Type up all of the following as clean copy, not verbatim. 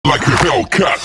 like a Hellcat.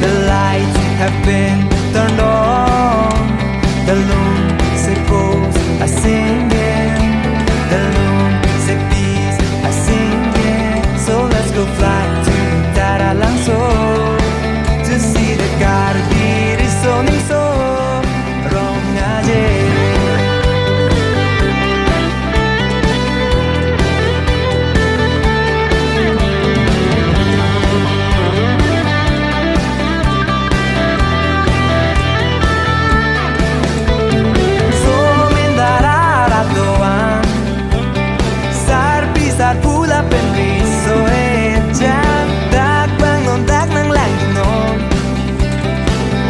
The lights have been turned on. The lunacy poles are singing. The lunacy bees are singing. So let's go fly to Taralangso to see the Carbiri soning so wrong aja. Sar pula penriso ejan dak bang non dak nang lang non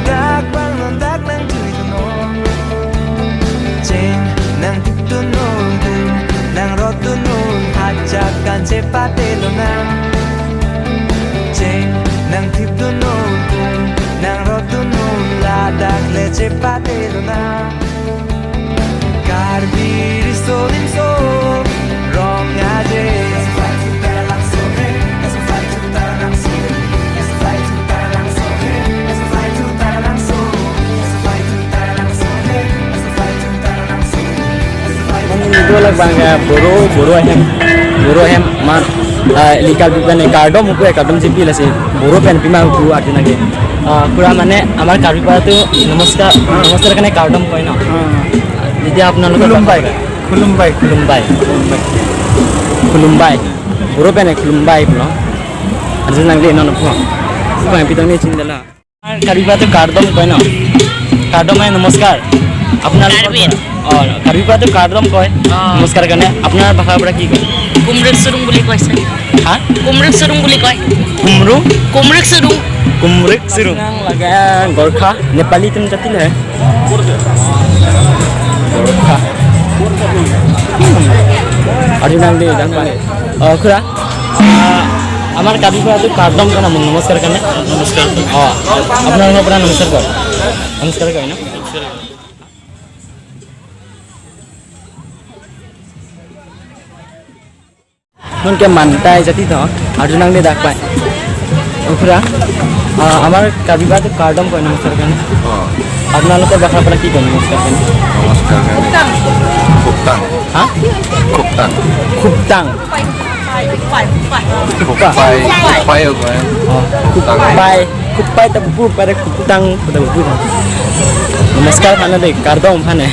dak bang non dak nang chui non jeng nang tu non nang rot tu non hajakan cepate lonang jeng nang tu non nang rot tu non ladak le cepate lonang Carbiri solim so wrong aja. Itu lag bangga boro hem mat likal pipan kardom upu kardom jipi lasi boro pen pima upu adina ge pura mane amar karbipa tu namaskar kane kardom koi na jadi apnalok khulumbai boro pen khulumbai puno adina ge non puno puno pitang ni chindala karbipa tu kardom koi na kardom hai namaskar apnalok Karbipa tu kardom koi namaskar kane apnar bhakha bra ki koi Kumrek surung buli koi sa ha kumrek surung buli koi kumrek surung nang laga gorkha nepali tum jatil hai gorkha ari nang de dan pane khura amar karbipa tu kardom kana namaskar kane namaskar apnar no pura namaskar koi na nun ke mantai jati tho arjunang de dak pai okra amar karbipa tu kardom koi namaskar kane apnalokor bakha pora ki koi namaskar kane Kuptang. ha Kuptang. khuptang kupai ta bu pare khuptang pada bu namaskar khana de kardom phane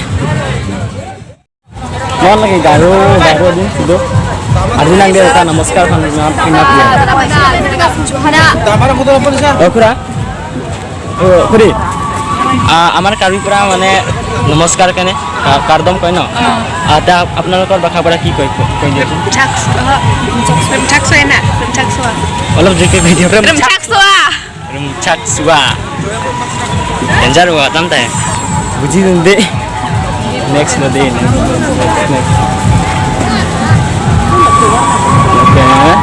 non lagi garo din sudo arjunang de ta namaskar khana na pina pia okra kuri আমার কার্বিপুরা মানে নমস্কার কানে কারদম কয় ন আটা আপনালোকৰ ভাষা পৰা কি কয় কই দিয়ক Remchaksoa. অলপ জেকে কই দিয়ক Remchaksoa. Chak suwa. Danger wa tamta. Buji dunde. Next no day. Next. Okay.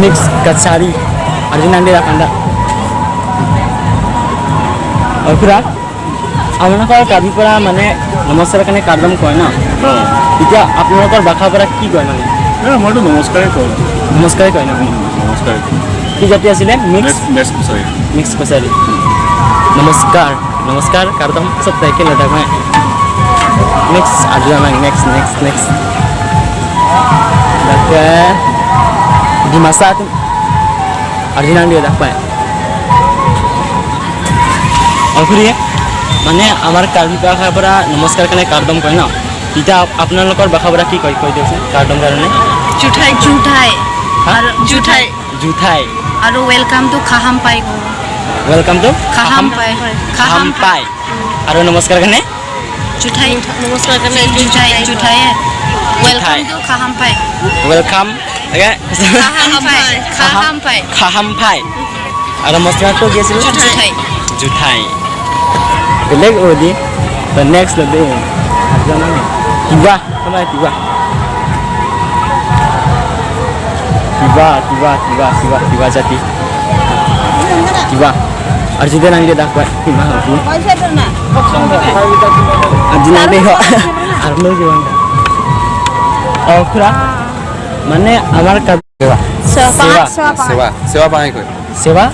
Next kachari. Arjun andi rakanda. और फिर আপোনালোকৰ কাৰ্বি পৰা মানে নমস্কাৰ কাৰণে কাৰ্ডম কয় ন এতিয়া আপোনালোকৰ বাখা পৰা কি কয় মানে মইতো নমস্কাৰেই কওঁ নমস্কাৰে কয় ন নমস্কাৰ কি জাতি আছিলে নেক্সট কছাৰী মিক্স কছাৰী নমস্কাৰ নমস্কাৰ কাৰ্ডম সব তাইকে লতা মই নেক্সট আজুনা নেক্সট তাকে ডিমাসা আৰ্জিনা দিয়ে দেখবাই और फिर মানে আমাৰ কাৰ্বি ভাষাৰ পৰা নমস্কাৰ কাৰণে কাৰ্ডম কয় ন এতিয়া আপোনালোকৰ ভাষাৰ পৰা কি কয় কৈ দিয়কচোন কাৰ্ডম কাৰণে জুঠাই জুঠাই আৰু জুঠাই জুঠাই আৰু ওয়েলকাম টু খাহাম পাই ওয়েলকাম টু খাহাম পাই আৰু নমস্কাৰ কাৰণে জুঠাই নমস্কাৰ কাৰণে জুঠাই জুঠাই ওয়েলকাম টু খাহাম পাই ওয়েলকাম ওকে খাহাম পাই আৰু নমস্কাৰটো কি আছিল জুঠাই জুঠাই বেলেগ ওদি the next day ajana tiba sama tiba jati tiba arjide nang dia dak tiba aku ajina deh arlo jiwan oh kura মানে আমার সেৱা পাঙাই কয় সেৱা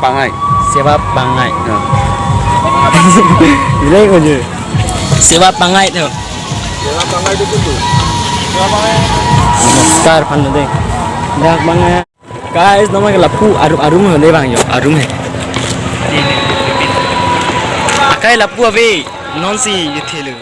পাঙাই sewa pangai Ilai ko je sewa pangai tu namaskar phan de dak bangai guys nama ke lapu arum hole bang yo arum hai akai lapu ave non si yethelu